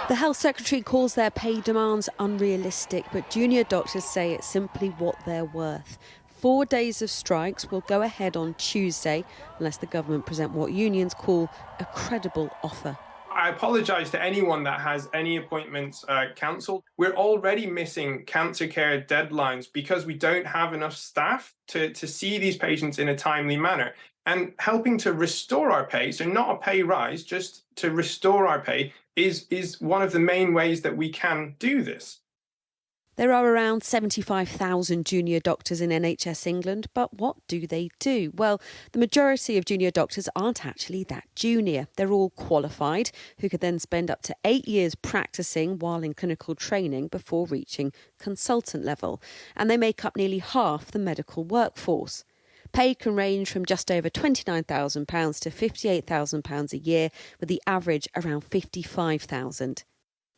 The Health Secretary calls their pay demands unrealistic, but junior doctors say it's simply what they're worth. 4 days of strikes will go ahead on Tuesday unless the government present what unions call a credible offer. I apologise to anyone that has any appointments cancelled. We're already missing cancer care deadlines because we don't have enough staff to see these patients in a timely manner. And helping to restore our pay, so not a pay rise, just to restore our pay, is one of the main ways that we can do this. There are around 75,000 junior doctors in NHS England, but what do they do? Well, the majority of junior doctors aren't actually that junior. They're all qualified, who could then spend up to 8 years practising while in clinical training before reaching consultant level. And they make up nearly half the medical workforce. Pay can range from just over £29,000 to £58,000 a year, with the average around £55,000.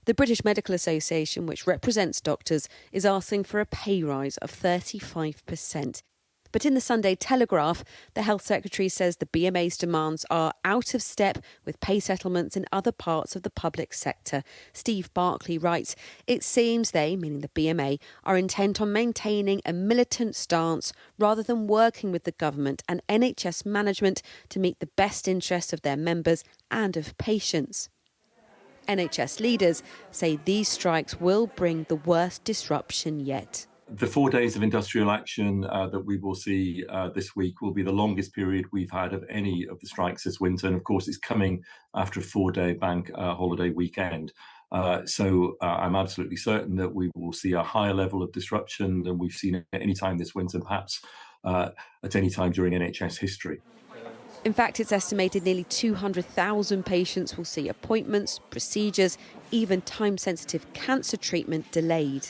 The British Medical Association, which represents doctors, is asking for a pay rise of 35%. But in the Sunday Telegraph, the Health Secretary says the BMA's demands are out of step with pay settlements in other parts of the public sector. Steve Barclay writes, it seems they, meaning the BMA, are intent on maintaining a militant stance rather than working with the government and NHS management to meet the best interests of their members and of patients. NHS leaders say these strikes will bring the worst disruption yet. The 4 days of industrial action that we will see this week will be the longest period we've had of any of the strikes this winter. And of course, it's coming after a 4-day bank holiday weekend. So I'm absolutely certain that we will see a higher level of disruption than we've seen at any time this winter, perhaps at any time during NHS history. In fact, it's estimated nearly 200,000 patients will see appointments, procedures, even time-sensitive cancer treatment delayed.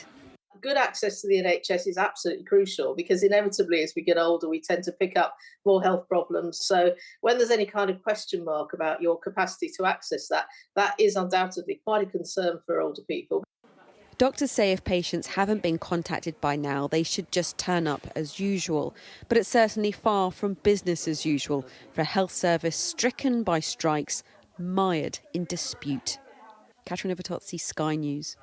Good access to the NHS is absolutely crucial because inevitably as we get older we tend to pick up more health problems. So when there's any kind of question mark about your capacity to access that is undoubtedly quite a concern for older people. Doctors say if patients haven't been contacted by now, they should just turn up as usual. But it's certainly far from business as usual for a health service stricken by strikes, mired in dispute. Catherine Overtotsi, Sky News.